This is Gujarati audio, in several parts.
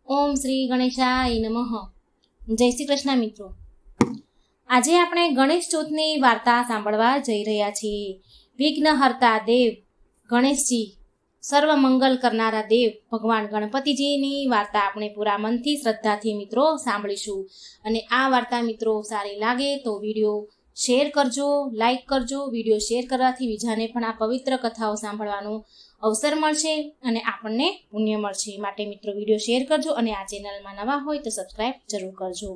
ઓમ શ્રી ગણેશાય નમઃ. જય શ્રી કૃષ્ણ મિત્રો. આજે આપણે ગણેશ ચોથની વાર્તા સાંભળવા જઈ રહ્યા છીએ. વિઘ્નહર્તા દેવ ગણેશજી, સર્વ મંગલ કરનારા દેવ ભગવાન ગણપતિજીની વાર્તા આપણે પૂરા મનથી શ્રદ્ધાથી મિત્રો સાંભળીશું. અને આ વાર્તા મિત્રો સારી લાગે તો વિડીયો શેર કરજો, લાઈક કરજો. વિડીયો શેર કરવાથી બીજાને પણ આ પવિત્ર કથાઓ સાંભળવાનો અવસર મળશે અને આપણને પુણ્ય મળશે. માટે મિત્રો વિડીયો શેર કરજો અને આ ચેનલમાં નવા હોય તો સબસ્ક્રાઈબ જરૂર કરજો.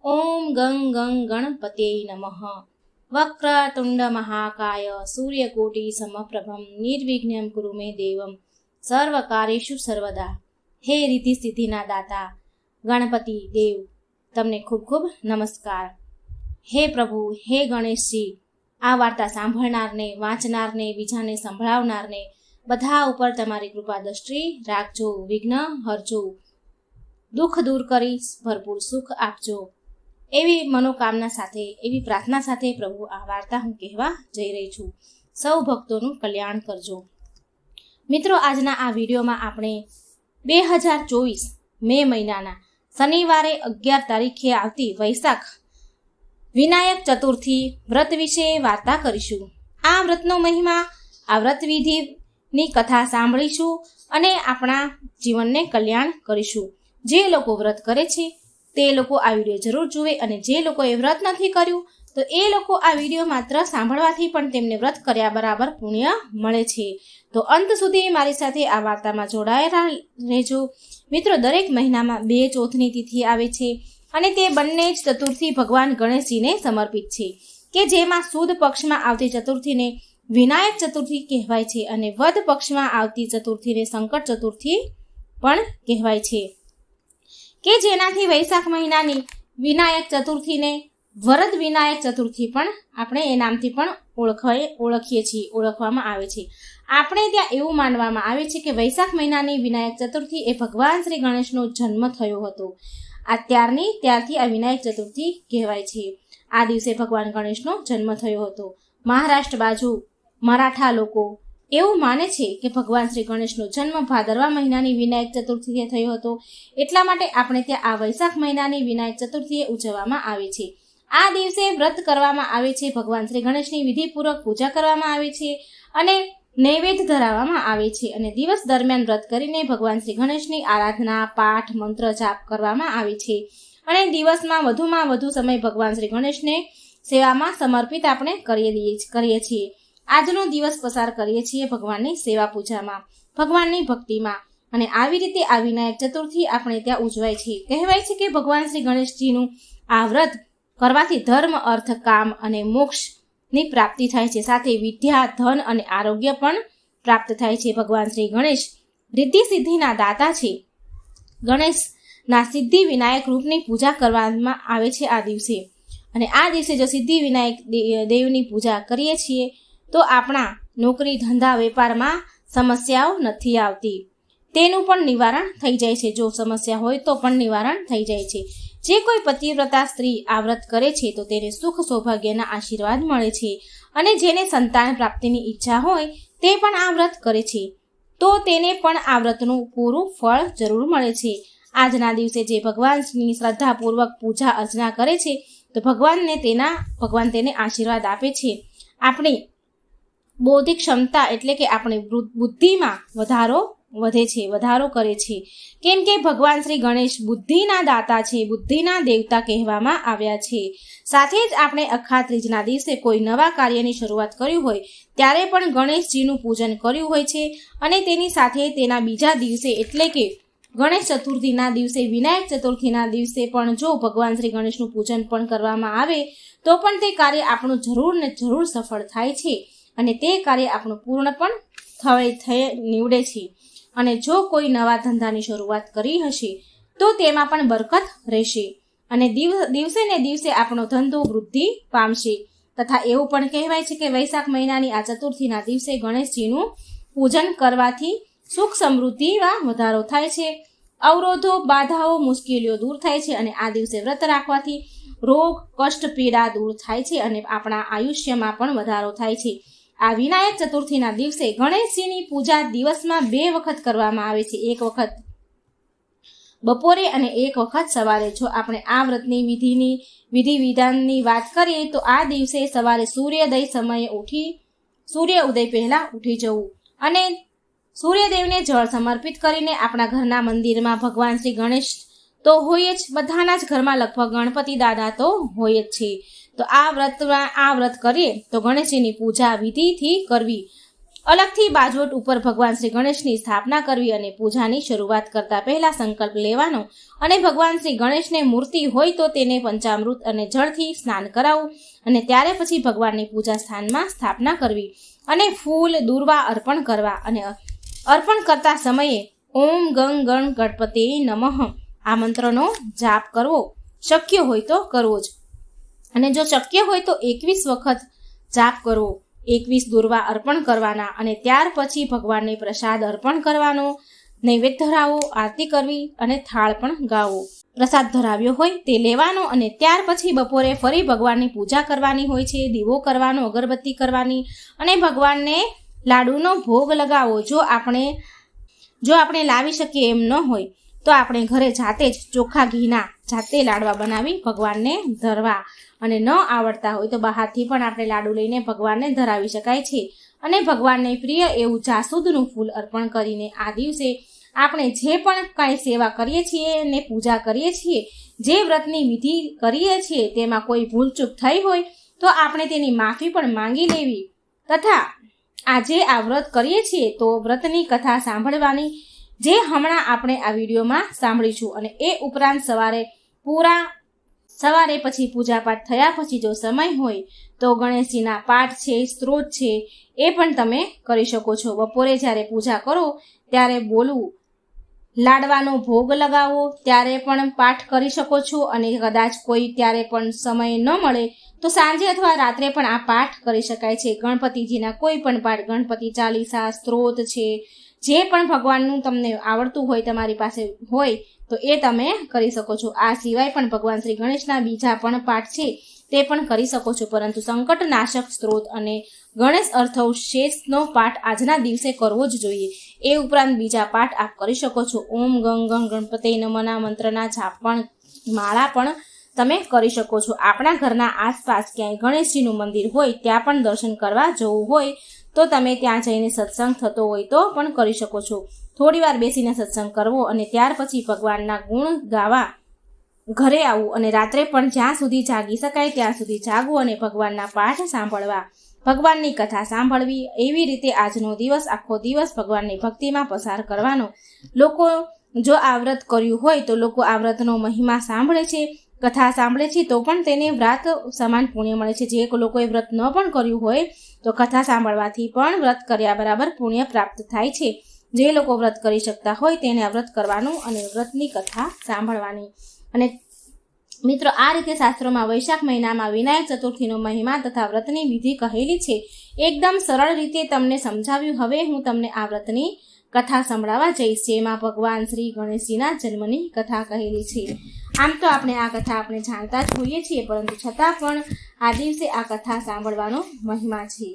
ઓમ ગંગ ગંગ ગણપતયે નમઃ. વક્રતુંડ મહાકાય સૂર્યકોટિ સમપ્રભમ નિર્વિઘ્નમ કુરુ મે દેવમ સર્વકાર્યેષુ સર્વદા. હે રીતિ સિદ્ધિના દાતા ગણપતિ દેવ, તમને ખૂબ ખૂબ નમસ્કાર. હે પ્રભુ, હે ગણેશજી, આ વાર્તા સાંભળનારને, વાંચનારને, બીજાને સંભળાવનારને બધા ઉપર તમારી કૃપા દ્રષ્ટિ રાખજો. વિઘ્ન હરજો, દુઃખ દૂર કરી ભરપૂર સુખ આપજો. એવી મનોકામના સાથે, એવી પ્રાર્થના સાથે પ્રભુ આ વાર્તા હું કહેવા જઈ રહી છું. સૌ ભક્તોનું કલ્યાણ કરજો. મિત્રો, આજના આ વિડીયોમાં આપણે 2024 મે મહિનાના શનિવારે 11 તારીખે આવતી વૈશાખ વિનાયક ચતુર્થી વ્રત વિશે વાર્તા કરીશું. આ વ્રતનો મહિમા, આ વ્રત વિધિની કથા સાંભળીશું અને આપણા જીવનને કલ્યાણ કરીશું. જે લોકો વ્રત કરે છે તે લોકો આ વિડીયો જરૂર જુએ અને જે લોકોએ વ્રત નથી કર્યું તો એ લોકો આ વિડીયો માત્ર સાંભળવાથી પણ તેમને વ્રત કર્યા બરાબર પુણ્ય મળે છે. તો અંત સુધી મારી સાથે આ વાર્તામાં જોડાયેલા રહેજો. મિત્રો, દરેક મહિનામાં 2 ચોથની તિથિ આવે છે અને તે બંને જ ચતુર્થી ભગવાન ગણેશજીને સમર્પિત છે, કે જેમાં સુદ પક્ષમાં આવતી ચતુર્થીને વિનાયક ચતુર્થી કહેવાય છે અને વદ પક્ષમાં આવતી ચતુર્થીને સંકટ ચતુર્થી પણ કહેવાય છે, કે જેનાથી વૈશાખ મહિનાની વિનાયક ચતુર્થીને વરદ વિનાયક ચતુર્થી પણ આપણે એ નામથી પણ ઓળખવામાં આવે છે. આપણે ત્યાં એવું માનવામાં આવે છે કે વૈશાખ મહિનાની વિનાયક ચતુર્થી એ ભગવાન શ્રી ગણેશનો જન્મ થયો હતો. ત્યારથી આ વિનાયક ચતુર્થી કહેવાય છે. આ દિવસે ભગવાન ગણેશનો જન્મ થયો હતો. મહારાષ્ટ્ર બાજુ મરાઠા લોકો એવું માને છે કે ભગવાન શ્રી ગણેશનો જન્મ ભાદરવા મહિનાની વિનાયક ચતુર્થીએ થયો હતો. એટલા માટે આપણે ત્યાં આ વૈશાખ મહિનાની વિનાયક ચતુર્થીએ ઉજવવામાં આવે છે. આ દિવસે વ્રત કરવામાં આવે છે. ભગવાન શ્રી ગણેશની વિધિપૂર્વક પૂજા કરવામાં આવે છે અને નૈવેદ્ય ધરાવવામાં આવે છે અને દિવસ દરમિયાન વ્રત કરીને ભગવાન શ્રી ગણેશની આરાધના, પાઠ, મંત્ર જાપ કરવામાં આવે છે અને દિવસમાં વધુમાં વધુ સમય ભગવાન શ્રી ગણેશને સેવામાં સમર્પિત આપણે કરીએ છીએ. આજનો દિવસ પસાર કરીએ છીએ ભગવાનની સેવા પૂજામાં, ભગવાનની ભક્તિમાં. અને આવી રીતે આ વિનાયક ચતુર્થી આપણે ત્યાં ઉજવાય છે. કહેવાય છે કે ભગવાન શ્રી ગણેશજીનું આ વ્રત કરવાથી ધર્મ, અર્થ, કામ અને મોક્ષની પ્રાપ્તિ થાય છે. સાથે વિદ્યા, ધન અને આરોગ્ય પણ પ્રાપ્ત થાય છે. ભગવાન શ્રી ગણેશ રિદ્ધિ સિદ્ધિના દાતા છે. ગણેશના સિદ્ધિ વિનાયક રૂપની પૂજા કરવામાં આવે છે આ દિવસે. અને આ દિવસે જો સિદ્ધિ વિનાયક દેવની પૂજા કરીએ છીએ તો આપણા નોકરી, ધંધા, વેપારમાં સમસ્યાઓ નથી આવતી. તેનું પણ નિવારણ થઈ જાય છે. જો સમસ્યા હોય તો પણ નિવારણ થઈ જાય છે. જે કોઈ પતિવ્રતા સ્ત્રી આ વ્રત કરે છે તો તેને સુખ સૌભાગ્યના આશીર્વાદ મળે છે. અને જેને સંતાન પ્રાપ્તિની ઈચ્છા હોય તે પણ આ વ્રત કરે છે તો તેને પણ આ વ્રતનું પૂરું ફળ જરૂર મળે છે. આજના દિવસે જે ભગવાનની શ્રદ્ધાપૂર્વક પૂજા અર્ચના કરે છે તો ભગવાન તેને આશીર્વાદ આપે છે. આપણી બૌદ્ધિક ક્ષમતા એટલે કે આપણી બુદ્ધિમાં વધારો કરે છે. કેમ કે ભગવાન શ્રી ગણેશ બુદ્ધિના દાતા છે, બુદ્ધિના દેવતા કહેવામાં આવ્યા છે. સાથે જ આપણે અખાત્રીજના ત્રીજના દિવસે કોઈ નવા કાર્યની શરૂઆત કરી હોય ત્યારે પણ ગણેશજીનું પૂજન કર્યું હોય છે. અને તેની સાથે તેના બીજા દિવસે એટલે કે ગણેશ ચતુર્થીના દિવસે, વિનાયક ચતુર્થીના દિવસે પણ જો ભગવાન શ્રી ગણેશનું પૂજન પણ કરવામાં આવે તો પણ તે કાર્ય આપણું જરૂર સફળ થાય છે અને તે કાર્ય આપણું પૂર્ણ પણ થઈ નીવડે છે. અને જો કોઈ નવા ધંધાની શરૂઆત કરી હશે તો તેમાં પણ બરકત રહેશે અને દિવસે ને દિવસે આપણો ધંધો વૃદ્ધિ પામશે. તથા એવું પણ કહેવાય છે કે વૈશાખ મહિનાની આ ચતુર્થીના દિવસે ગણેશજીનું પૂજન કરવાથી સુખ સમૃદ્ધિમાં વધારો થાય છે. અવરોધો, બાધાઓ, મુશ્કેલીઓ દૂર થાય છે અને આ દિવસે વ્રત રાખવાથી રોગ, કષ્ટ, પીડા દૂર થાય છે અને આપણા આયુષ્યમાં પણ વધારો થાય છે. આ વિનાયક ચતુર્થીના દિવસે ગણેશજીની પૂજા દિવસમાં 2 વખત કરવામાં આવે છે. એક વખત બપોરે અને એક વખત સવારે. જો આપણે આ વ્રતની વિધિ વિધાનની વાત કરીએ તો આ દિવસે સવારે સૂર્યોદય સમયે સૂર્ય ઉદય પહેલા ઉઠી જવું અને સૂર્યદેવને જળ સમર્પિત કરીને આપણા ઘરના મંદિરમાં ભગવાન શ્રી ગણેશ તો હોય જ, બધાના જ ઘરમાં લગભગ ગણપતિ દાદા તો હોય જ છે. તો આ વ્રત કરીએ તો ગણેશજીની પૂજા વિધિથી કરવી, અલગથી બાજોટ ઉપર ભગવાન શ્રી ગણેશની સ્થાપના કરવી અને પૂજાની શરૂઆત કરતા પહેલા સંકલ્પ લેવાનો અને ભગવાન શ્રી ગણેશને મૂર્તિ હોય તો તેને પંચામૃત અને જળથી સ્નાન કરાવવું અને ત્યારે પછી ભગવાનની પૂજા સ્થાનમાં સ્થાપના કરવી અને ફૂલ દૂર્વા અર્પણ કરવા અને અર્પણ કરતા સમયે ઓમ ગંગ ગણ ગણપતે નમઃ આ મંત્રનો જાપ કરવો, શક્ય હોય તો કરવો જ. અને જો શક્ય હોય તો 21 વખત જાપ કરવો, 21 દૂર્વા અર્પણ કરવાના અને ત્યાર પછી ભગવાનને પ્રસાદ અર્પણ કરવાનો, નૈવેદ્ય ધરાવો, આરતી કરવી અને થાળ પણ ગાવો. પ્રસાદ ધરાવ્યો હોય તે લેવાનો અને ત્યાર પછી બપોરે ફરી ભગવાનની પૂજા કરવાની હોય છે, દીવો કરવાનો, અગરબત્તી કરવાની અને ભગવાનને લાડુનો ભોગ લગાવો. જો આપણે લાવી શકીએ એમ ન હોય તો આપણે ઘરે જાતે જ ચોખ્ખા ઘીના જાતે લાડવા બનાવી ભગવાનને ધરવા અને ન આવડતા હોય તો બહારથી પણ આપણે લાડુ લઈને ભગવાનને ધરાવી શકાય છે. અને ભગવાનને પ્રિય એવું જાસૂદનું ફૂલ અર્પણ કરીને આ દિવસે આપણે જે પણ કાંઈ સેવા કરીએ છીએ ને પૂજા કરીએ છીએ, જે વ્રતની વિધિ કરીએ છીએ તેમાં કોઈ ભૂલચૂક થઈ હોય તો આપણે તેની માફી પણ માંગી લેવી તથા આજે આ વ્રત કરીએ છીએ તો વ્રતની કથા સાંભળવાની જે હમણાં આપણે આ વિડીયોમાં સાંભળીશું અને એ ઉપરાંત સવારે પછી પૂજાપાઠ થયા પછી જો સમય હોય તો ગણેશજીના પાઠ છે, સ્ત્રોત છે એ પણ તમે કરી શકો છો. બપોરે જ્યારે પૂજા કરો ત્યારે બોલવું, લાડવાનો ભોગ લગાવો ત્યારે પણ પાઠ કરી શકો છો અને કદાચ કોઈ ત્યારે પણ સમય ન મળે તો સાંજે અથવા રાત્રે પણ આ પાઠ કરી શકાય છે. ગણપતિજીના કોઈ પણ પાઠ, ગણપતિ ચાલીસા, સ્ત્રોત છે, જે પણ ભગવાનનું તમને આવડતું હોય, તમારી પાસે હોય તો એ તમે કરી શકો છો. આ સિવાય પણ ભગવાન શ્રી ગણેશના બીજા પણ પાઠ છે તે પણ કરી શકો છો, પરંતુ સંકટનાશક સ્ત્રોત અને ગણેશ અર્થૌશેષનો પાઠ આજના દિવસે કરવો જ જોઈએ. એ ઉપરાંત બીજા પાઠ આપ કરી શકો છો. ઓમ ગંગ ગણ ગણપતે નમઃના મંત્રના જાપ પણ, માળા પણ તમે કરી શકો છો. આપણા ઘરના આસપાસ ક્યાંય ગણેશજીનું મંદિર હોય ત્યાં પણ દર્શન કરવા જવું હોય તો તમે ત્યાં જઈને સત્સંગ થતો હોય તો પણ કરી શકો છો. થોડી વાર બેસીને સત્સંગ કરવો અને ત્યાર પછી ભગવાનના ગુણ ગાવા ઘરે આવવું અને રાત્રે પણ જ્યાં સુધી જાગી શકાય ત્યાં સુધી જાગવું અને ભગવાનના પાઠ સાંભળવા, ભગવાનની કથા સાંભળવી. એવી રીતે આજનો દિવસ, આખો દિવસ ભગવાનની ભક્તિમાં પસાર કરવાનો. લોકો જો આ વ્રત કર્યું હોય તો લોકો આ વ્રતનો મહિમા સાંભળે છે, કથા સાંભળે છે તો પણ તેને વ્રત સમાન પુણ્ય મળે છે. જે લોકોએ વ્રત ન પણ કર્યું હોય તો કથા સાંભળવાથી પણ વ્રત કર્યા બરાબર પુણ્ય પ્રાપ્ત થાય છે. જે લોકો વ્રત કરી શકતા હોય તેને આ વ્રત કરવાનું અને વ્રતની કથા સાંભળવાની. અને મિત્રો, આ રીતે શાસ્ત્રોમાં વૈશાખ મહિનામાં વિનાયક ચતુર્થીનો મહિમા તથા વ્રતની વિધિ કહેલી છે. એકદમ સરળ રીતે તમને સમજાવ્યું. હવે હું તમને આ વ્રતની કથા સંભળાવવા જઈશ, જેમાં ભગવાન શ્રી ગણેશજીના જન્મની કથા કહેલી છે. આમ તો આપણે આ કથા આપણે જાણતા જ હોઈએ છીએ, પરંતુ છતાં પણ આ દિવસે આ કથા સાંભળવાનો મહિમા છે.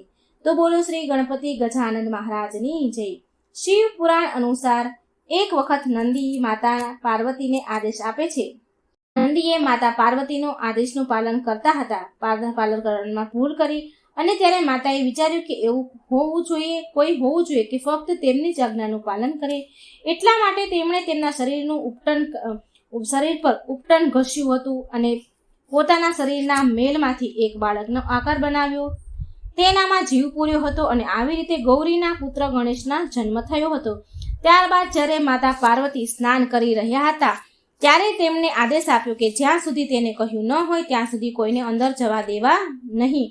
તો બોલો શ્રી ગણપતિ ગજાનંદ મહારાજની જય. શિવ પુરાણ અનુસાર એક વખત નંદી માતા પાર્વતીને આદેશ આપે છે. નંદીએ માતા પાર્વતીનો આદેશનું પાલન કરતા હતા. પાલન કરવામાં ભૂલ કરી અને ત્યારે માતાએ વિચાર્યું કે એવું કોઈ હોવું જોઈએ કે ફક્ત તેમની જ આજ્ઞાનું પાલન કરે. એટલા માટે તેમણે તેમના શરીર પર ઉપટન ઘસ્યું હતું અને પોતાના શરીરના મેલમાંથી એક બાળકનો આકાર બનાવ્યો. તેનામાં જીવ પૂર્યો હતો અને આવી રીતે ગૌરીના પુત્ર ગણેશના જન્મ થયો હતો. ત્યારબાદ જ્યારે માતા પાર્વતી સ્નાન કરી રહ્યા હતા ત્યારે તેમણે આદેશ આપ્યો કે જ્યાં સુધી તેને કહ્યું ન હોય ત્યાં સુધી કોઈને અંદર જવા દેવા નહીં.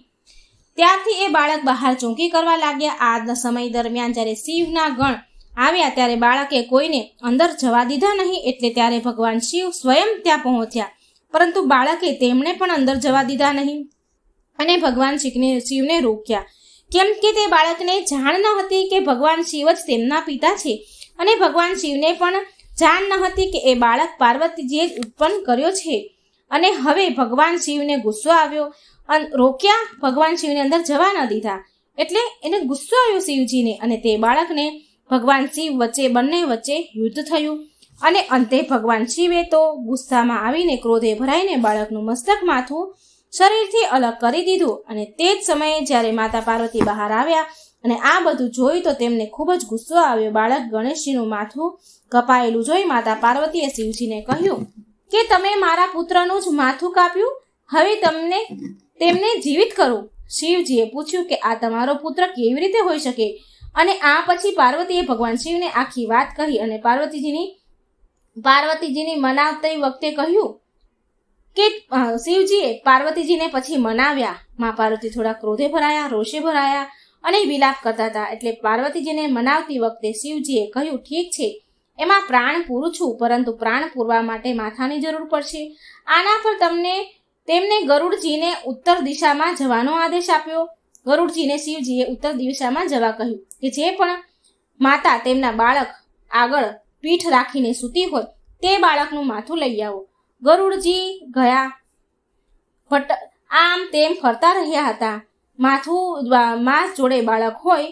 ત્યારથી એ બાળક બહાર ચોંકી કરવા લાગ્યા. આ સમય દરમિયાન જ્યારે શિવના ગણ આવ્યા ત્યારે બાળકે કોઈને અંદર જવા દીધા નહીં. એટલે ત્યારે ભગવાન શિવ સ્વયં ત્યાં પહોંચ્યા, પરંતુ બાળકે તેમણે પણ અંદર જવા દીધા નહીં અને ભગવાન શિવને રોક્યા, કેમ કે તે બાળકને જાણ ન હતી કે ભગવાન શિવ જ તેમના પિતા છે અને ભગવાન શિવને પણ જાણ ન હતી કે એ બાળક પાર્વતીજીએ જ ઉત્પન્ન કર્યો છે. અને હવે ભગવાન શિવને ગુસ્સો આવ્યો અને રોક્યા, ભગવાન શિવને અંદર જવા ન દીધા. એટલે એને ગુસ્સો આવ્યો શિવજીને અને તે બાળકને ભગવાન શિવ બંને વચ્ચે યુદ્ધ થયું. અને અંતે ભગવાન શિવે તો ગુસ્સામાં આવીને ક્રોધે ભરાઈને બાળકનું મસ્તક માથું શરીરથી અલગ કરી દીધું. અને તે જ સમયે જ્યારે માતા પાર્વતી બહાર આવ્યા અને આ બધું જોયું તો તેમને ખૂબ જ ગુસ્સો આવ્યો. બાળક ગણેશજીનું માથું કપાયેલું જોઈ માતા પાર્વતીએ શિવજીને કહ્યું કે તમે મારા પુત્રનું જ માથું કાપ્યું, હવે તેમને જીવિત કરું. શિવજીએ પૂછ્યું કે આ તમારો પુત્ર કેવી રીતે હોઈ શકે? અને આ પછી પાર્વતીએ ભગવાન શિવને આખી વાત કહી અને પાર્વતીજીની મનાવતી વખતે કહ્યું કે શિવજીએ પાર્વતીજીને પછી મનાવ્યા. મા પાર્વતી થોડા ક્રોધે ભરાયા, રોષે ભરાયા અને વિલાપ કરતા હતા. એટલે પાર્વતીજીને મનાવતી વખતે શિવજીએ કહ્યું, ઠીક છે, એમાં પ્રાણ પૂરું છું, પરંતુ પ્રાણ પૂરવા માટે માથાની જરૂર પડશે. આના પર તેમને ગરુડજીને ઉત્તર દિશામાં જવાનો આદેશ આપ્યો. ગરુડજીને શિવજીએ ઉત્તર દિશામાં જવા કહ્યું કે જે પણ માતા તેમના બાળક આગળ પીઠ રાખીને સૂતી હોય તે બાળકનું માથું લઈ આવો. ગરુડજી ગયા, આમ તેમ ફરતા રહ્યા હતા. માં જોડે બાળક હોય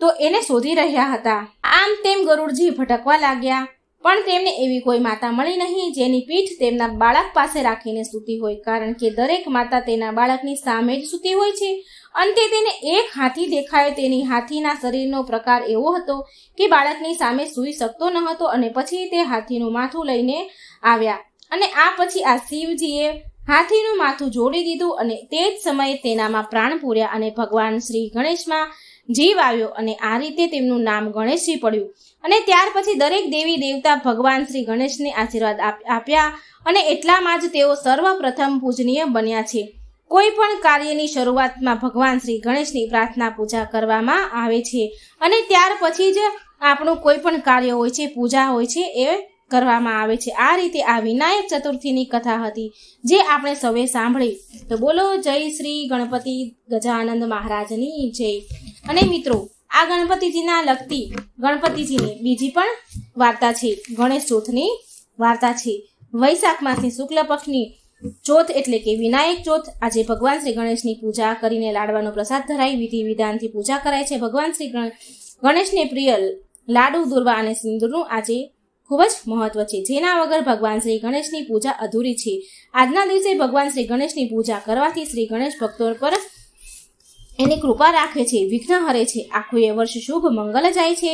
તો એને શોધી રહ્યા હતા. આમ તેમ ગરુડજી ભટકવા લાગ્યા, પણ તેમને એવી કોઈ માતા મળી નહીં જેની પીઠ તેમના બાળક પાસે રાખીને સૂતી હોય, કારણ કે દરેક માતા તેના બાળકની સામે જ સૂતી હોય છે. અંતે તેને એક હાથી દેખાયો. તેની હાથીના શરીરનો પ્રકાર એવો હતો કે બાળકની સામે સૂઈ શકતો ન હતો. અને પછી તે હાથીનું માથું લઈને આવ્યા અને આ પછી આ શિવજીએ હાથીનું માથું જોડી દીધું અને તે જ સમયે તેનામાં પ્રાણ પૂર્યા અને ભગવાન શ્રી ગણેશમાં જીવ આવ્યો અને આ રીતે તેમનું નામ ગણેશજી પડ્યું. અને ત્યાર પછી દરેક દેવી દેવતા ભગવાન શ્રી ગણેશને આશીર્વાદ આપ્યા અને એટલામાં જ તેઓ સર્વપ્રથમ પૂજનીય બન્યા છે. કોઈ પણ કાર્યની શરૂઆતમાં ભગવાન શ્રી ગણેશની પ્રાર્થના પૂજા કરવામાં આવે છે અને ત્યાર પછી જ આપણું કોઈ પણ કાર્ય હોય છે, પૂજા હોય છે, એ કરવામાં આવે છે. આ રીતે આ વિનાયક ચતુર્થીની કથા હતી જે આપણે સૌએ સાંભળી. તો બોલો જય શ્રી ગણપતિ ગજાનંદ મહારાજની જય. અને મિત્રો, આ ગણપતિજીના લગતી ગણપતિજીની બીજી પણ વાર્તા છે. ગણેશ ચોથની વાર્તા છે. વૈશાખ માસની શુક્લ પક્ષની ચોથ એટલે કે વિનાયક ચોથ. આજે ભગવાન શ્રી ગણેશની પૂજા કરીને લાડવાનો પ્રસાદ ધરાઈ વિધિ વિધાનથી પૂજા કરાય છે. ભગવાન શ્રી ગણેશને પ્રિય લાડુ, દુર્વા અને સિંદૂરનું આજે ખૂબ જ મહત્વ છે, જેના વગર ભગવાન શ્રી ગણેશની પૂજા અધૂરી છે. આજના દિવસે ભગવાન શ્રી ગણેશની પૂજા કરવાથી શ્રી ગણેશ ભક્તો પર એની કૃપા રાખે છે, વિઘ્ન હરે છે, આખું એ વર્ષ શુભ મંગલ જાય છે.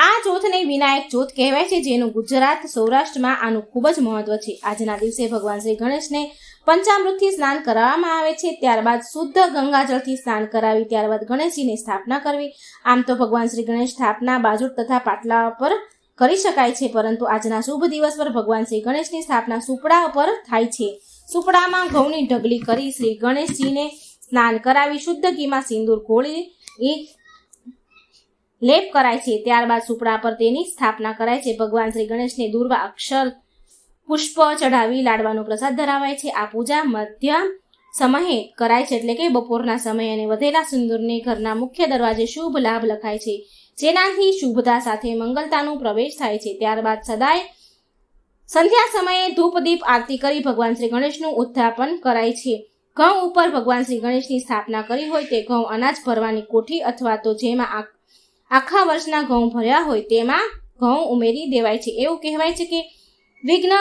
આ ચોથને વિનાયક ચોથ કહેવાય છે, જેનું ગુજરાત, સૌરાષ્ટ્રમાં આનું ખૂબ જ મહત્વ છે. આજના દિવસે ભગવાન શ્રી ગણેશને પંચામૃતથી સ્નાન કરાવવામાં આવે છે. ત્યારબાદ શુદ્ધ ગંગાજળથી સ્નાન કરાવી ત્યારબાદ ગણેશજીની સ્થાપના કરવી. આમ તો ભગવાન શ્રી ગણેશ સ્થાપના બાજુ તથા પાટલા પર કરી શકાય છે, પરંતુ આજના શુભ દિવસ પર ભગવાન શ્રી ગણેશની સ્થાપના સુપડા પર થાય છે. સુપડામાં ઘઉંની ઢગલી કરી શ્રી ગણેશજીને સ્નાન કરાવી શુદ્ધ ઘીમાં સિંદૂર ઘોળી લેપ કરાય છે. ત્યારબાદ સુપડા પર તેની સ્થાપના કરાય છે. ભગવાન શ્રી ગણેશને દુર્વા, અક્ષર, પુષ્પ ચઢાવી લાડવાનો પ્રસાદ ધરાવાય છે. આ પૂજા મધ્યમ સમયે કરાય છે, એટલે કે બપોરના સમયે, અને વધેલા સિંદૂરને ઘરના મુખ્ય દરવાજે શુભ લાભ લખાય છે, જેનાથી શુભતા સાથે મંગલતાનું પ્રવેશ થાય છે. ત્યારબાદ સદાય સંધ્યા સમયે ધૂપ દીપ આરતી કરી ભગવાન શ્રી ગણેશનું ઉત્થાપન કરાય છે. ઘઉં ઉપર ભગવાન શ્રી ગણેશની સ્થાપના કરી હોય તે ઘઉં અનાજ ભરવાની કોઠી અથવા તો જેમાં આખા વર્ષના ઘઉં ભર્યા હોય તેમાં ઘઉં ઉમેરી દેવાય છે. એવું કહેવાય છે કે વિઘ્ન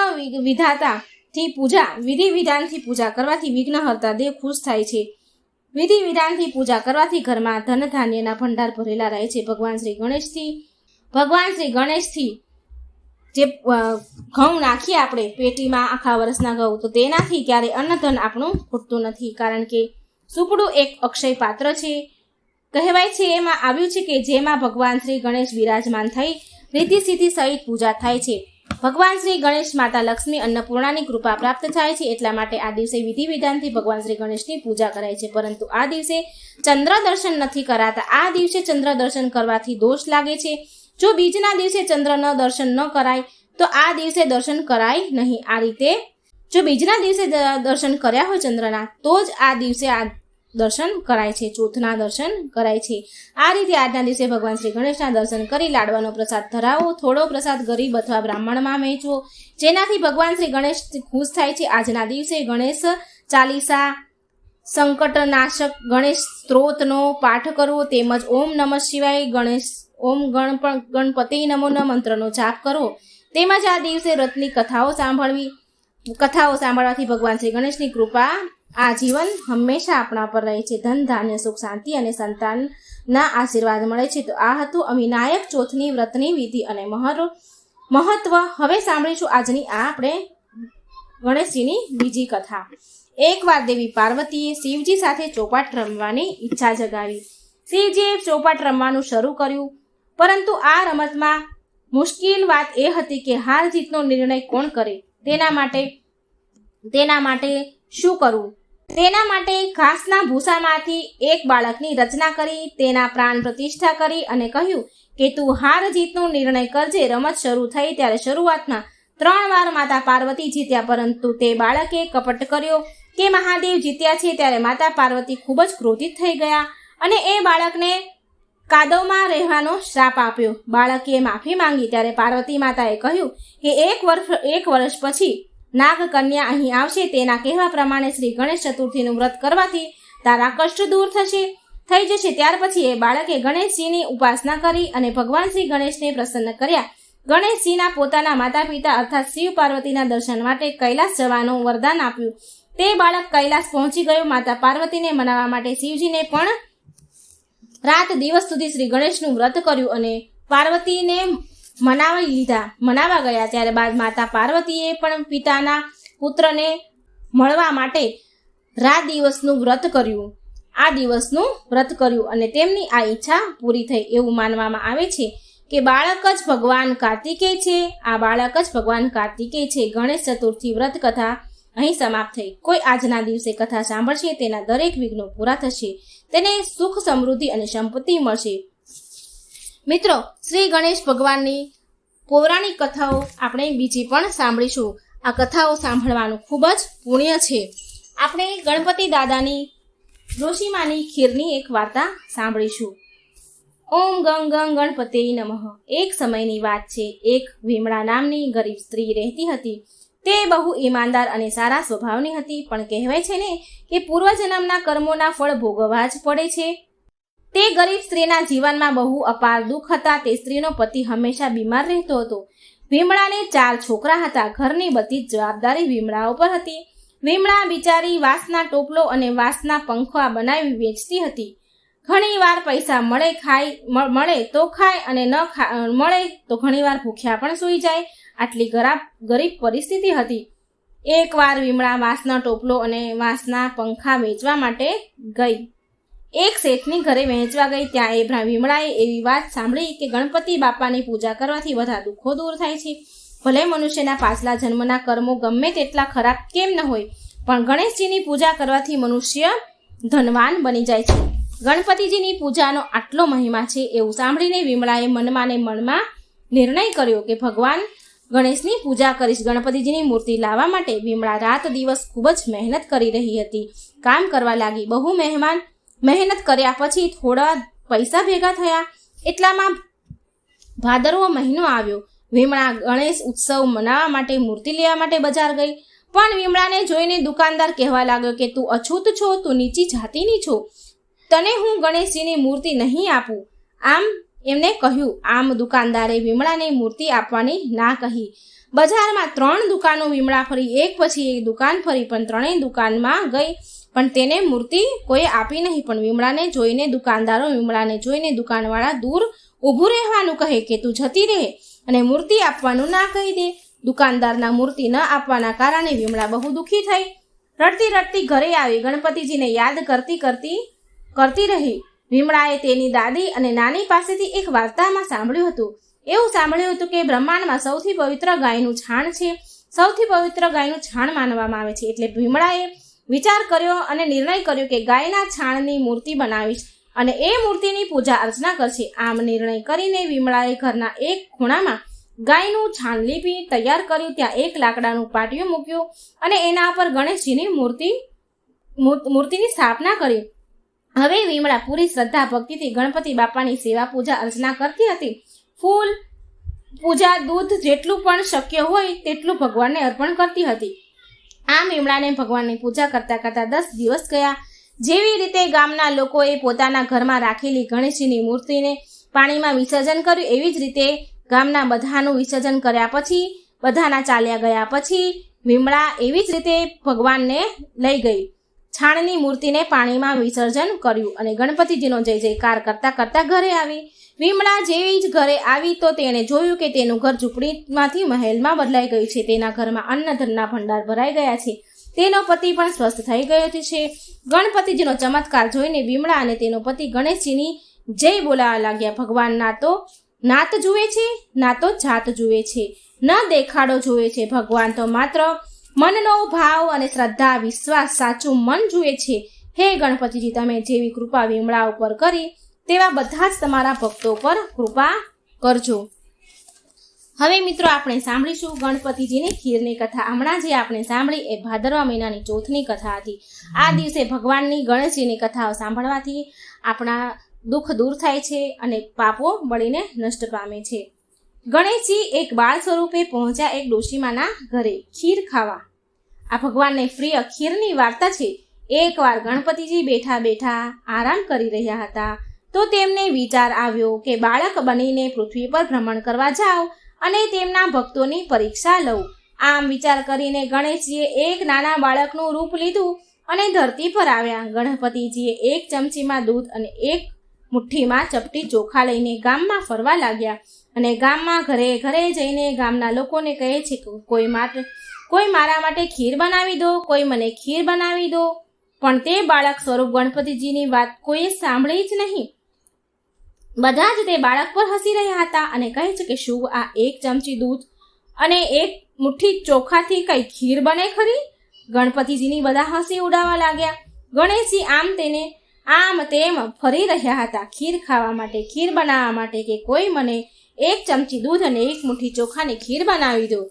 વિધાતાથી પૂજા, વિધિ વિધાનથી પૂજા કરવાથી વિઘ્નહર્તા દેવ ખુશ થાય છે. વિધિ વિધાનથી પૂજા કરવાથી ઘરમાં ધન ધાન્યના ભંડાર ભરેલા રહે છે. ભગવાન શ્રી ગણેશથી જે ઘઉં નાખીએ આપણે પેટીમાં આખા વર્ષના ઘઉં, તો તેનાથી ક્યારેય અન્નધન આપણું ખૂટતું નથી, કારણ કે સુપડું એક અક્ષય પાત્ર છે. કહેવાય છે એમાં આવ્યું છે કે જેમાં ભગવાન શ્રી ગણેશ વિરાજમાન થઈ રીતિ સિદ્ધિ સહિત પૂજા થાય છે. ભગવાન શ્રી ગણેશ માતા લક્ષ્મી અન્નપૂર્ણાની કૃપા પ્રાપ્ત થાય છે. એટલા માટે આ દિવસે વિધિ વિધાનથી ભગવાન શ્રી ગણેશની પૂજા કરાય છે. પરંતુ આ દિવસે ચંદ્ર દર્શન નથી કરાતા. આ દિવસે ચંદ્ર દર્શન કરવાથી દોષ લાગે છે. જો બીજના દિવસે ચંદ્રના દર્શન ન કરાય તો આ દિવસે દર્શન કરાય નહીં. આ રીતે જો બીજના દિવસે દર્શન કર્યા હોય ચંદ્રના, તો જ આ દિવસે આ દર્શન કરાય છે, ચોથના દર્શન કરાય છે. આ રીતે આજના દિવસે ભગવાન શ્રી ગણેશના દર્શન કરી લાડવાનો પ્રસાદ ધરાવો. થોડો પ્રસાદ ગરીબ અથવા બ્રાહ્મણમાં વહેંચવો, જેનાથી ભગવાન શ્રી ગણેશ ખુશ થાય છે. આજના દિવસે ગણેશ ચાલીસા, સંકટનાશક ગણેશ સ્ત્રોતનો પાઠ કરવો, તેમજ ઓમ નમઃ શિવાય, ઓમ ગણપતિ નમો મંત્રનો જાપ કરવો. તેમજ આ દિવસે વ્રતની કથાઓ સાંભળવાથી ભગવાન શ્રી ગણેશની કૃપા આજીવન હંમેશા આપણા પર રહે છે. ધન, ધાન્ય, સુખ, શાંતિ અને સંતાનના આશીર્વાદ મળે છે. તો આ હતું વિનાયક ચોથની વ્રતની વિધિ અને મહત્વ. હવે સાંભળીશું આજની આપણે ગણેશજીની બીજી કથા. એકવાર દેવી પાર્વતીએ શિવજી સાથે ચોપાટ રમવાની ઈચ્છા જગાવી. શિવજીએ ચોપાટ રમવાનું શરૂ કર્યું, પરંતુ આ રમતમાં મુશ્કેલ વાત એ હતી કે હાર જીતનો નિર્ણય કોણ કરે. તેના માટે શું કરવું? તેના માટે ઘાસના ભૂસામાંથી એક બાળકની રચના કરી, તેના પ્રાણ પ્રતિષ્ઠા કરી અને કહ્યું કે તું હાર જીતનો નિર્ણય કરજે. રમત શરૂ થઈ ત્યારે શરૂઆતમાં 3 વાર માતા પાર્વતી જીત્યા, પરંતુ તે બાળકે કપટ કર્યો કે મહાદેવ જીત્યા છે. ત્યારે માતા પાર્વતી ખૂબ જ ક્રોધિત થઈ ગયા અને એ બાળકને કાદવમાં રહેવાનો શ્રાપ આપ્યો. બાળકે માફી માંગી ત્યારે પાર્વતી માતાએ કહ્યું કે એક વર્ષ પછી નાગકન્યા અહીં આવશે. તેના કહેવા પ્રમાણે શ્રી ગણેશ ચતુર્થીનું વ્રત કરવાથી તારા કષ્ટ દૂર થઈ જશે. ત્યાર પછી એ બાળકે ગણેશજીની ઉપાસના કરી અને ભગવાન શ્રી ગણેશને પ્રસન્ન કર્યા. ગણેશજીના પોતાના માતા પિતા અર્થાત શિવ પાર્વતીના દર્શન માટે કૈલાસ જવાનું વરદાન આપ્યું. તે બાળક કૈલાસ પહોંચી ગયો. માતા પાર્વતીને મનાવવા માટે શિવજીને પણ રાત દિવસ સુધી શ્રી ગણેશનું વ્રત કર્યું અને પાર્વતીને મનાવા ગયા. ત્યારબાદ માતા પાર્વતીએ પણ પિતાના પુત્રને મળવા માટે રાત દિવસનું વ્રત કર્યું અને તેમની આ ઈચ્છા પૂરી થઈ. એવું માનવામાં આવે છે કે બાળક જ ભગવાન કાર્તિકેય છે. ગણેશ ચતુર્થી વ્રત કથા અહીં સમાપ્ત થઈ. કોઈ આજના દિવસે કથા સાંભળશે તેના દરેક વિઘ્નો પૂરા થશે, તેને સુખ, સમૃદ્ધિ અને સંપત્તિ મળશે. મિત્રો, શ્રી ગણેશ ભગવાનની પૌરાણિક કથાઓ આપણે બીજી પણ સાંભળીશું. આ કથાઓ સાંભળવાનું ખૂબ જ પુણ્ય છે. આપણે ગણપતિ દાદાની ડોશીમાની ખીરની એક વાર્તા સાંભળીશું. ઓમ ગંગ ગંગ ગણપતે નમઃ. એક સમયની વાત છે. એક વિમળા નામની ગરીબ સ્ત્રી રહેતી હતી. તે બહુ ઈમાનદાર અને સારા સ્વભાવની હતી, પણ કહેવાય છે ને કે પૂર્વજન્મના કર્મોના ફળ ભોગવવા જ પડે છે. તે ગરીબ સ્ત્રીના જીવનમાં બહુ અપાર દુઃખ હતા. તે સ્ત્રીનો પતિ હંમેશા બીમાર રહેતો હતો. વિમળાને 4 છોકરા હતા. ઘરની બધી જ જવાબદારી વિમળા ઉપર હતી. વિમળા બિચારી વાંસના ટોપલો અને વાંસના પંખા બનાવી વેચતી હતી. ઘણી વાર પૈસા મળે તો ખાય અને ન મળે તો ઘણીવાર ભૂખ્યા પણ સૂઈ જાય. આટલી ગરીબ પરિસ્થિતિ હતી. એકવાર વિમળા વાંસનો ટોપલો અને વાંસના પંખા વેચવા માટે ગઈ. એક શેઠની ઘરે વહેંચવા ગઈ. ત્યાં વિમળાએ એવી વાત સાંભળી કે ગણપતિ બાપાની પૂજા કરવાથી બધા દુઃખો દૂર થાય છે. ભલે મનુષ્યના પાછલા જન્મના કર્મો ગમે તેટલા ખરાબ કેમ ન હોય, પણ ગણેશજીની પૂજા કરવાથી મનુષ્ય ધનવાન બની જાય છે. ગણપતિજીની પૂજાનો આટલો મહિમા છે. એવું સાંભળીને વિમળાએ મનમાં નિર્ણય કર્યો કે ભગવાન ગણેશની પૂજા કરીશ. ગણપતિજીની મૂર્તિ લાવવા માટે વિમળા રાત દિવસ ખૂબ જ મહેનત કરી રહી હતી. કામ કરવા લાગી. બહુ મહેનત કર્યા પછી થોડા પૈસા ભેગા થયા. એટલામાં ભાદરવો મહિનો આવ્યો. વિમળા ગણેશ ઉત્સવ મનાવવા માટે મૂર્તિ લેવા માટે બજાર ગઈ. પણ વિમળાને જોઈને દુકાનદાર કહેવા લાગ્યો કે તું અછૂત છો, તું નીચી જાતિની છો, તને હું ગણેશજીની મૂર્તિ નહીં આપું. આમ એમને કહ્યું. આમ દુકાનદારે વિમળાને મૂર્તિ આપવાની ના કહી. બજારમાં 3 દુકાનો વિમળા ફરી. એક પછી એક દુકાન ફરી, પણ 3 દુકાનમાં ગઈ, પણ તેને મૂર્તિ કોઈ આપી નહીં. પણ વિમળાને જોઈને દુકાનવાળા દૂર ઊભું રહેવાનું કહે કે તું જતી રહે અને મૂર્તિ આપવાનું ના કહી દે. દુકાનદારના મૂર્તિ ન આપવાના કારણે વિમળા બહુ દુઃખી થઈ. રડતી ઘરે આવી. ગણપતિજીને યાદ કરતી રહી. વિમળાએ તેની દાદી અને નાની પાસેથી એક વાર્તામાં સાંભળ્યું હતું કે બ્રહ્માંડમાં સૌથી પવિત્ર ગાયનું છાણ છે. સૌથી પવિત્ર ગાયનું છાણ માનવામાં આવે છે. એટલે વિમળાએ વિચાર કર્યો અને નિર્ણય કર્યો કે ગાયના છાણની મૂર્તિ બનાવીશ અને એ મૂર્તિની પૂજા અર્ચના કરશે. આમ નિર્ણય કરીને વિમળાએ ઘરના એક ખૂણામાં ગાયનું છાણ લીપી તૈયાર કર્યું. ત્યાં એક લાકડાનું પાટિયું મૂક્યું અને એના પર ગણેશજીની મૂર્તિની સ્થાપના કરી. હવે વિમળા પૂરી શ્રદ્ધા ભક્તિથી ગણપતિ બાપાની સેવા પૂજા અર્ચના કરતી હતી. ફૂલ પૂજા, દૂધ જેટલું પણ શક્ય હોય તેટલું ભગવાનને અર્પણ કરતી હતી. આમ વિમળાને ભગવાનની પૂજા કરતા 10 દિવસ ગયા. જેવી રીતે ગામના લોકોએ પોતાના ઘરમાં રાખેલી ગણેશજીની મૂર્તિને પાણીમાં વિસર્જન કર્યું, એવી જ રીતે ગામના બધાનું વિસર્જન કર્યા પછી, બધાના ચાલ્યા ગયા પછી વિમળા એવી જ રીતે ભગવાનને લઈ ગઈ. છાણની મૂર્તિને પાણીમાં વિસર્જન કર્યું અને ગણપતિજીનો જય જયકાર કરતા કરતા ઘરે આવી. વિમળા જેવી જ ઘરે આવી તો તેણે જોયું કે તેનું ઘર ઝૂંપડીમાંથી મહેલમાં બદલાઈ ગયું છે. તેના ઘરમાં અન્નધનના ભંડાર ભરાઈ ગયા છે. તેનો પતિ પણ સ્વસ્થ થઈ ગયો છે. ગણપતિજીનો ચમત્કાર જોઈને વિમળા અને તેનો પતિ ગણેશજીની જય બોલાવા લાગ્યા. ભગવાન ના તો નાત જુએ છે, ના તો જાત જુએ છે, ન દેખાડો જુએ છે. ભગવાન તો માત્ર મનનો ભાવ અને શ્રદ્ધા, વિશ્વાસ, સાચું મન જુએ છે. હે ગણપતિજી, તમે જેવી કૃપા વિમળા ઉપર કરી તેવા બધા જ તમારા ભક્તો પર કૃપા કરજો. હવે મિત્રો આપણે સાંભળીશું ગણપતિજીની ખીરની કથા. હમણાં જે આપણે સાંભળી એ ભાદરવા મહિનાની ચોથની કથા હતી. આ દિવસે ભગવાનની ગણેશજીની કથાઓ સાંભળવાથી આપણા દુઃખ દૂર થાય છે અને પાપો બળીને નષ્ટ પામે છે. ગણેશજી એક બાળ સ્વરૂપે પહોંચ્યા એક ડોશીમાના ઘરે ખીર ખાવા. આ ભગવાનને પ્રિય ખીરની વાર્તા છે. એકવાર ગણપતિજી બેઠા બેઠા આરામ કરી રહ્યા હતા તો તેમને વિચાર આવ્યો કે બાળક બનીને પૃથ્વી પર ભ્રમણ કરવા જાઉં અને તેમના ભક્તોની પરીક્ષા લઉં. આમ વિચાર કરીને ગણેશજીએ એક નાના બાળકનું રૂપ લીધું અને ધરતી પર આવ્યા. ગણપતિજીએ એક ચમચીમાં દૂધ અને એક મુઠ્ઠીમાં ચપટી ચોખા લઈને ગામમાં ફરવા લાગ્યા અને ગામમાં ઘરે ઘરે જઈને ગામના લોકોને કહે છે કે કોઈ મારા માટે ખીર બનાવી દો, કોઈ મને ખીર બનાવી દો. પણ તે બાળક સ્વરૂપ ગણપતિજીની વાત કોઈએ સાંભળી જ નહીં. બધા જ તે બાળક પર હસી રહ્યા હતા અને કહે છે કે શું આ એક ચમચી દૂધ અને એક મુઠ્ઠી ચોખાથી કઈ ખીર બને ખરી? ગણપતિજીની બધા હસી ઉડાવવા લાગ્યા. ગણેશજી આમ તેમ ફરી રહ્યા હતા ખીર ખાવા માટે, ખીર બનાવવા માટે કે કોઈ મને એક ચમચી દૂધ અને એક મુઠ્ઠી ચોખાની ખીર બનાવી દો.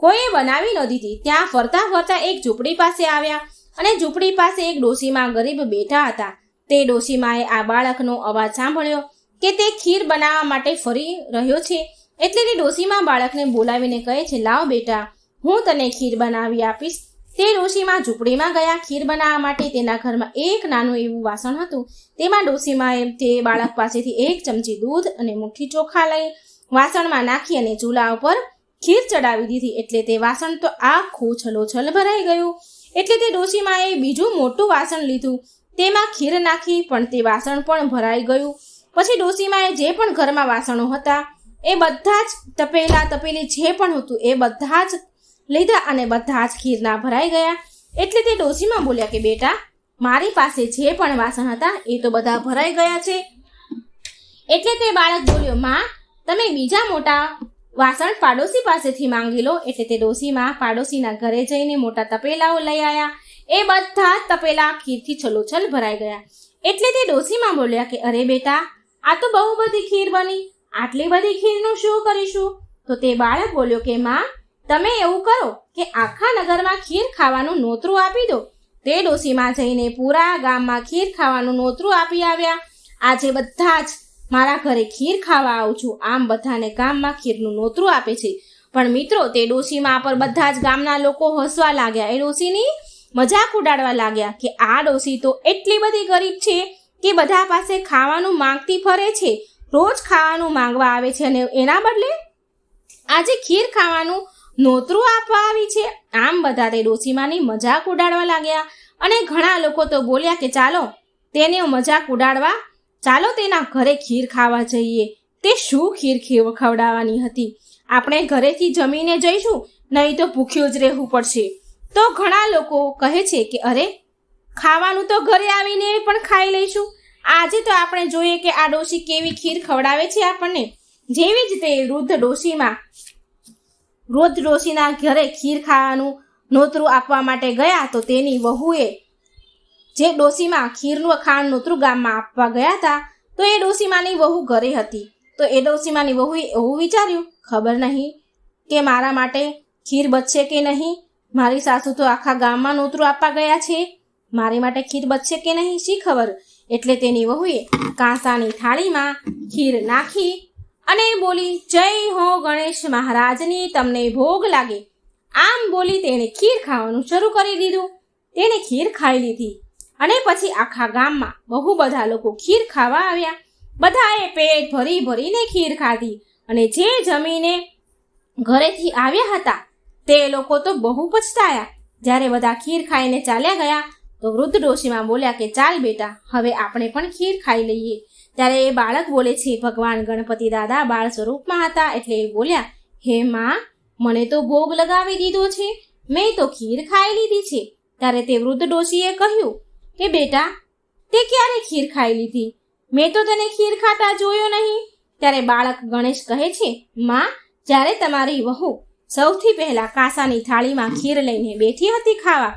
કોઈએ બનાવી ન દીધી. ત્યાં ફરતા ફરતા એક ઝૂંપડી પાસે આવ્યા અને ઝૂંપડી પાસે એક ડોશીમા ગરીબ બેઠા હતા. તે ડોશીમાએ આ બાળકનો અવાજ સાંભળ્યો કે તે ખીર બનાવવા માટે ફરી રહ્યો છે એટલે તે ડોશીમા બાળકને બોલાવીને કહે છે, લાવ બેટા, હું તને ખીર બનાવી આપીશ. તે ડોશીમા ઝૂંપડીમાં ગયા ખીર બનાવવા માટે. તેના ઘરમાં એક નાનું એવું વાસણ હતું. તેમાં ડોશીમાએ તે બાળક પાસેથી એક ચમચી દૂધ અને મુઠ્ઠી ચોખા લઈ વાસણમાં નાખી અને ચૂલા ઉપર ખીર ચડાવી દીધી. એટલે તે વાસણ તો આખું છલોછલ ભરાઈ ગયું. એટલે તે ડોશીમાએ બીજું મોટું વાસણ લીધું, તેમાં ખીર નાખી, પણ તે વાસણ પણ ભરાઈ ગયું. પછી ડોશીમાએ જે પણ ઘરમાં વાસણો હતા એ બધા જ તપેલી જે પણ હતું એ બધા જ લીધા અને બધા જ ખીરના ભરાઈ ગયા. એટલે તે ડોશીમા બોલ્યા કે બેટા, મારી પાસે જે પણ વાસણ હતા એ તો બધા ભરાઈ ગયા છે. એટલે તે બાળક બોલ્યો, માં, તમે બીજા મોટા વાસણ પાડોશી પાસેથી માંગી લો. એટલે તે ડોશીમા પાડોશીના ઘરે જઈને મોટા તપેલાઓ લઈ આવ્યા. એ બધા જ તપેલા ખીરથી છલોછલ ભરાઈ ગયા. એટલે તે ડોશીમા બોલ્યા કે અરે બેટા, આ તો બહુ બધી ખીર બની, આટલી બધી ખીરનું શું કરીશું? તો તે બાળક બોલ્યો કે માં, તમે એવું કરો કે આખા નગરમાં ખીર ખાવાનું નોતરું આપી દો. તે ડોશીમા જઈને પૂરા ગામમાં ખીર ખાવાનું નોતરું આપી આવ્યા. આજે બધા જ મારા ઘરે ખીર ખાવા આવું છું. આમ બધાને ગામમાં ખીરનું નોતરું આપે છે. પણ મિત્રો, તે ડોશીમા પર બધા જ ગામના લોકો હસવા લાગ્યા. એ ડોશીની મજાક ઉડાડવા લાગ્યા કે આ ડોશી તો એટલી બધી ગરીબ છે કે બધા પાસે ખાવાનું માંગતી ફરે છે, રોજ ખાવાનું માંગવા આવે છે અને એના બદલે આજે ખીર ખાવાનું નોતરું આપવા આવી છે. આમ બધા તે ડોશીમાની મજાક ઉડાડવા લાગ્યા અને ઘણા લોકો તો બોલ્યા કે ચાલો તેની મજાક ઉડાડવા, ચાલો તેના ઘરે ખીર ખાવા જઈએ. તે શું ખીર ખવડાવવાની હતી? આપણે ઘરેથી જમીને જઈશું, નહીં તો ભૂખ્યું જ રહેવું પડશે. તો ઘણા લોકો કહે છે કે અરે, ખાવાનું તો ઘરે આવીને પણ ખાઈ લઈશું. આજે તો આપણે જોઈએ કે આ ડોશી કેવી ખીર ખવડાવે છે આપણને. જેવી જ તે વૃદ્ધ ડોશીના ઘરે ખીર ખાવાનું નોતરું આપવા માટે ગયા તો તેની વહુએ જે ડોશીમાં ખીરનું ખાવાનું નોતરું ગામમાં આપવા ગયા હતા તો એ ડોશીમાની વહુ ઘરે હતી. તો એ ડોશીમાની વહુએ એવું વિચાર્યું, ખબર નહીં કે મારા માટે ખીર બચશે કે નહીં. મારી સાસુ તો આખા ગામમાં નોતરું આપવા ગયા છે, મારી માટે ખીર બચશે કે નહીં, શી ખબર. એટલે તેની વહુએ કાંસાની થાળીમાં ખીર નાખી અને બોલી, જય હો ગણેશ મહારાજની, તમને ભોગ લાગે. આમ બોલી તેણે ખીર ખાવાનું શરૂ કરી દીધું. તેણે ખીર ખાઈ લીધી અને પછી આખા ગામમાં બહુ બધા લોકો ખીર ખાવા આવ્યા. બધાએ પેટ ભરીને ખીર ખાધી અને જે જમીને ઘરેથી આવ્યા હતા તે લોકો તો બહુ પછતાયા. જ્યારે બધા ખીર ખાઈને ચાલ્યા ગયા તો વૃદ્ધ ડોશીમાં બોલ્યા કે ચાલ બેટા, હવે આપણે પણ ખીર ખાઈ લઈએ. ત્યારે એ બાળક બોલે છે, ભગવાન ગણપતિ દાદા બાળ સ્વરૂપમાં હતા એટલે એ બોલ્યા, હે માં, મને તો ભોગ લગાવી દીધો છે, મેં તો ખીર ખાઈ લીધી છે. ત્યારે તે વૃદ્ધ ડોશીએ કહ્યું કે બેટા, તે ક્યારે ખીર ખાઈ લીધી? મેં તો તને ખીર ખાતા જોયો નહીં. ત્યારે બાળક ગણેશ કહે છે, માં, જ્યારે તમારી વહુ સૌથી પહેલા કાંસાની થાળીમાં ખીર લઈને બેઠી હતી ખાવા,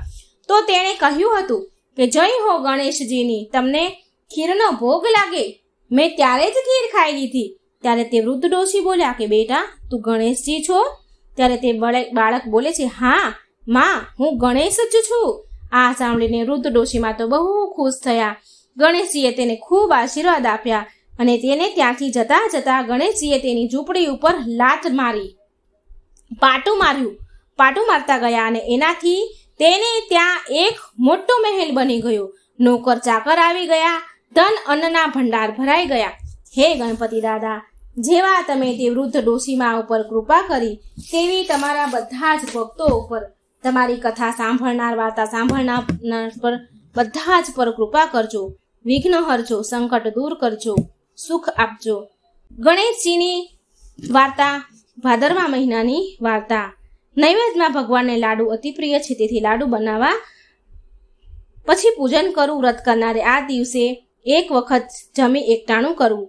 તો તેણે કહ્યું હતું કે જય હો ગણેશજીની, તમને ખીરનો ભોગ લાગે. મેં ત્યારે જ ખીર ખાઈ લીધી. ત્યારે તે વૃદ્ધ ડોશી બોલ્યા કે બેટા, તું ગણેશજી છો? ત્યારે તે બાળક બોલે છે, હા માં, હું ગણેશ જ છું. આ સાંભળીને વૃદ્ધ ડોશીમાં તો બહુ ખુશ થયા. ગણેશજીએ તેને ખૂબ આશીર્વાદ આપ્યા અને તેને ત્યાંથી જતા જતા ગણેશજીએ તેની ઝૂંપડી ઉપર લાત મારી, પાટું મારતા ગયા અને એનાથી તેને ત્યાં એક મોટો મહેલ બની ગયો. નોકર ચાકર આવી ગયા, ધન અન્નના ભંડાર ભરાઈ ગયા. હે ગણપતિ દાદા, જેવા તમે તે વૃદ્ધ ડોશીમા ઉપર કૃપા કરી તેવી તમારા બધા જ ભક્તો ઉપર, તમારી કથા સાંભળનાર, વાર્તા સાંભળનાર પર બધા જ પર કૃપા કરજો. વિઘ્ન હરજો, સંકટ દૂર કરજો, સુખ આપજો. ગણેશજીની વાર્તા ભાદરવા મહિનાની વાર્તા. નૈવેદ્યમાં ભગવાનને લાડુ અતિ પ્રિય છે, તેથી લાડુ બનાવવા પછી પૂજન કરવું. વ્રત કરનારે આ દિવસે એક વખત જમી એકટાણું કરવું.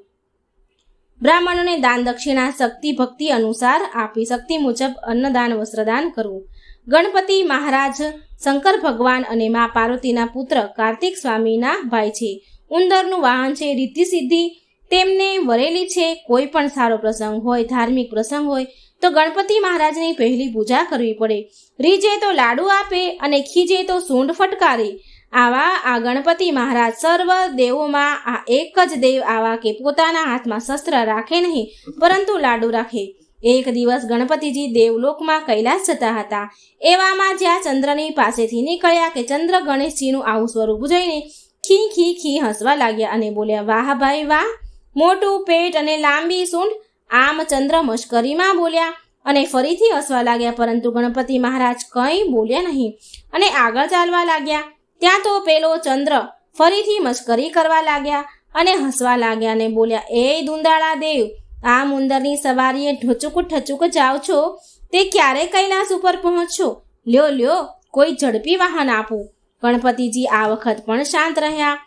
બ્રાહ્મણોને દાન દક્ષિણા શક્તિ ભક્તિ અનુસાર આપી શક્તિ મુજબ અન્નદાન વસ્ત્રદાન કરવું. ગણપતિ મહારાજ શંકર ભગવાન અને મા પાર્વતીના પુત્ર કાર્તિક સ્વામીના ભાઈ છે. ઉંદરનું વાહન છે. રિદ્ધિ સિદ્ધિ તેમને વરેલી છે. કોઈ પણ સારો પ્રસંગ હોય, ધાર્મિક પ્રસંગ હોય તો ગણપતિ મહારાજની પહેલી પૂજા કરવી પડે. રીજે તો લાડુ આપે અને ખીજે તો સૂંઢ ફટકારે. આવા આ ગણપતિ મહારાજ સર્વ દેવોમાં આ એક જ દેવ આવા કે પોતાના હાથમાં શસ્ત્ર રાખે નહીં, પરંતુ લાડુ રાખે. એક દિવસ ગણપતિજી દેવલોકમાં કૈલાસ જતા હતા. એવામાં જ્યાં ચંદ્રની પાસેથી નીકળ્યા કે ચંદ્ર ગણેશજીનું આવું સ્વરૂપ જોઈને ખી ખી ખી હસવા લાગ્યા અને બોલ્યા, વાહ ભાઈ વાહ, મોટું પેટ અને લાંબી સૂંઢ. આમ ચંદ્ર મશ્કરીમાં બોલ્યા અને ફરીથી હસવા લાગ્યા, પરંતુ ગણપતિ મહારાજ કંઈ બોલ્યા નહીં અને આગળ ચાલવા લાગ્યા. ત્યાં તો પેલો ચંદ્ર ફરીથી મશ્કરી કરવા લાગ્યા અને હસવા લાગ્યા અને બોલ્યા, એ દુંદાળા દેવ, આ ઉંદરની સવારીએ ઢચુક ઠચુક જાઓ છો, તે ક્યારે કૈલાસ ઉપર પહોંચશો? લ્યો કોઈ ઝડપી વાહન આપો. ગણપતિજી આ વખત પણ શાંત રહ્યા.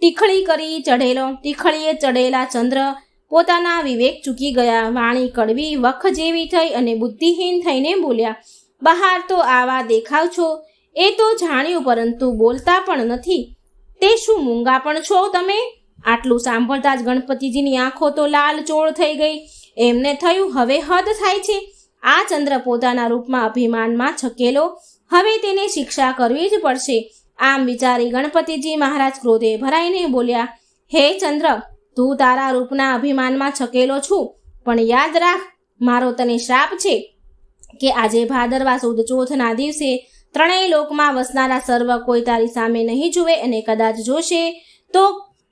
ટીખળીએ ચડેલા ચંદ્ર પોતાના વિવેક ચૂકી ગયા. વાણી કડવી વખ જેવી થઈ અને બુદ્ધિહીન થઈને બોલ્યા, બહાર તો આવા દેખાવ છો એ તો જાણ્યું, પરંતુ બોલતા પણ નથી. તે શું મૂંગા પણ છો તમે? આટલું સાંભળતા જ ગણપતિજીની આંખો તો લાલ ચોળ થઈ ગઈ. એમને થયું, હવે હદ થાય છે. આ ચંદ્ર પોતાના રૂપમાં અભિમાનમાં છકેલો, હવે તેને શિક્ષા કરવી જ પડશે. આમ વિચારી ગણપતિજી મહારાજ ક્રોધે ભરાઈને બોલ્યા, હે ચંદ્ર, તું તારા રૂપના અભિમાનમાં છકેલો છું, પણ યાદ રાખ, મારો તને શ્રાપ છે કે આજે ભાદરવા સુદ ચોથના દિવસે ત્રણેય લોકમાં વસનારા સર્વ કોઈ તારી સામે નહીં જુએ અને કદાચ જોશે તો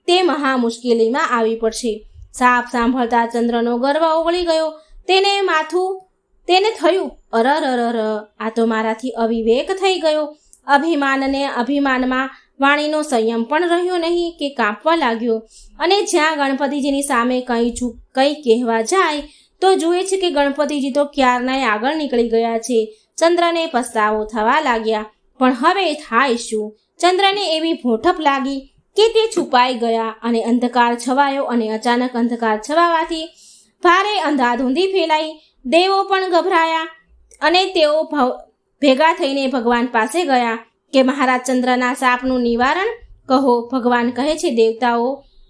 તે મહા મુશ્કેલીમાં આવી પડશે. સાપ સાંભળતા ચંદ્રનો ગર્વ ઓગળી ગયો. તેને થયું, અરર, આ તો મારાથી અવિવેક થઈ ગયો. અભિમાનમાં વાણીનો સંયમ પણ રહ્યો નહીં કે કાંપવા લાગ્યો. અને જ્યાં ગણપતિજીની સામે કંઈ કહેવા જાય તો જુએ છે કે ગણપતિજી તો ક્યારનાય આગળ નીકળી ગયા છે. ચંદ્રને પસ્તાવો થવા લાગ્યા, પણ હવે થાય શું? ચંદ્રને એવી ભોઠપ લાગી કે તે છુપાઈ ગયા અને અંધકાર છવાયો અને અચાનક અંધકાર છવાવાથી ભારે અંધાધૂંધી ફેલાઈ. દેવો પણ ગભરાયા અને તેઓ ભેગા થઈને ભગવાન પાસે ગયા કે મહારાજ ચંદ્રના શાપનું નિવારણ કહો. ભગવાન કહે છે, દેવતાઓ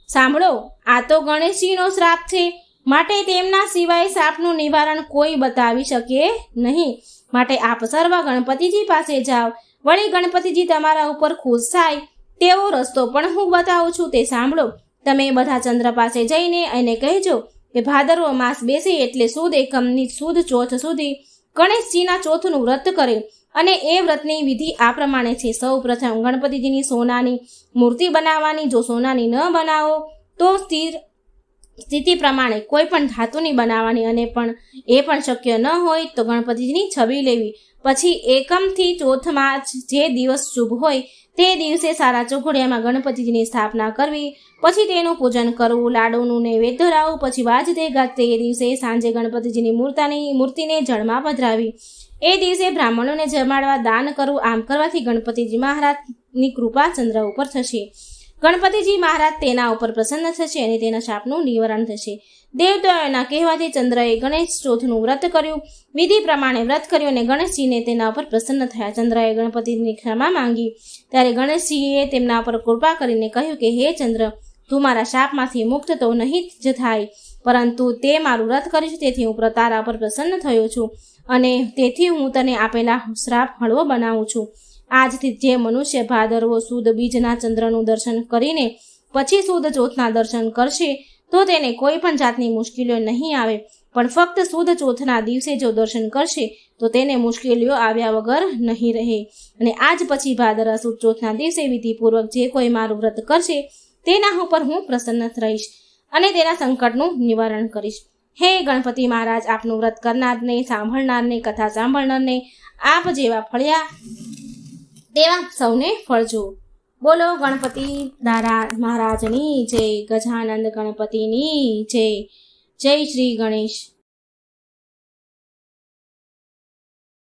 સાંભળો, આ તો ગણેશજીનો શ્રાપ છે, માટે તેમના સિવાય શાપનું નિવારણ કોઈ બતાવી શકે નહીં. માટે આપ સર્વ ગણપતિજી પાસે જાઓ. વળી ગણપતિજી તમારા ઉપર ખુશ થાય તેવો રસ્તો પણ હું બતાવું છું, તે સાંભળો. તમે બધા ચંદ્ર પાસે જઈને એને કહેજો કે ભાદરવો માસ બેસે એટલે સુદ એકમની સુદ ચોથ સુધી ગણેશજીના ચોથનું વ્રત કરે. અને એ વ્રતની વિધિ આ પ્રમાણે છે. સૌ પ્રથમ ગણપતિજીની સોનાની મૂર્તિ બનાવવાની. જો સોનાની ન બનાવો તો સ્થિતિ પ્રમાણે કોઈ પણ ધાતુની બનાવવાની અને એ પણ શક્ય ન હોય તો ગણપતિજીની છબી લેવી. પછી એકમથી ચોથમાં જે દિવસ શુભ હોય તે દિવસે સારા ચોઘડિયામાં ગણપતિજીની સ્થાપના કરવી. પછી તેનું પૂજન કરવું, લાડુનું નૈવેદ્ય ધરાવવું. પછી વાજતે ગાજતે એ દિવસે સાંજે ગણપતિજીની મૂર્તિને જળમાં પધરાવી. એ દિવસે બ્રાહ્મણોને જમાડવા, દાન કરવું. આમ કરવાથી ગણપતિજી મહારાજની કૃપા ચંદ્ર ઉપર થશે. ગણપતિજી મહારાજ તેના ઉપર પ્રસન્ન થશે અને તેના શાપનું નિવારણ થશે. દેવતાઓના કહેવાથી ચંદ્રએ ગણેશ ચોથનું વ્રત કર્યું. વિધિ પ્રમાણે વ્રત કર્યું અને ગણેશજીને તેના ઉપર પ્રસન્ન થયા. ચંદ્રએ ગણપતિની ક્ષમા માંગી ત્યારે ગણેશજીએ તેમના પર કૃપા કરીને કહ્યું કે હે ચંદ્ર, તું મારા શાપમાંથી મુક્ત તો નહીં જ થાય, પરંતુ તે મારું વ્રત કરીશ, તેથી હું તારા પર પ્રસન્ન થયો છું અને તેથી હું તને આપેલા શ્રાપ હળવો બનાવું છું. આજથી જે મનુષ્ય ભાદરવો સુદ બીજના ચંદ્રનું દર્શન કરીને પછી સુદ ચોથના દર્શન કરશે તો તેને કોઈ પણ જાતની મુશ્કેલીઓ નહીં આવે, પણ ફક્ત સુદ ચોથના દિવસે જો દર્શન કરશે તો તેને મુશ્કેલીઓ આવ્યા વગર નહીં રહે. અને આજ પછી ભાદરવા સુદ ચોથના દિવસે વિધિપૂર્વક જે કોઈ મારું વ્રત કરશે તેના ઉપર હું પ્રસન્ન રહીશ અને તેના સંકટનું નિવારણ કરીશ. હે ગણપતિ મહારાજ, આપનું વ્રત કરનારને, સાંભળનારને, કથા સાંભળનારને આપ જેવા ફળ્યા તેવા સૌને ફળજો. બોલો ગણપતિ દાદા મહારાજની જય. ગજાનંદ ગણપતિની જય. જય શ્રી ગણેશ.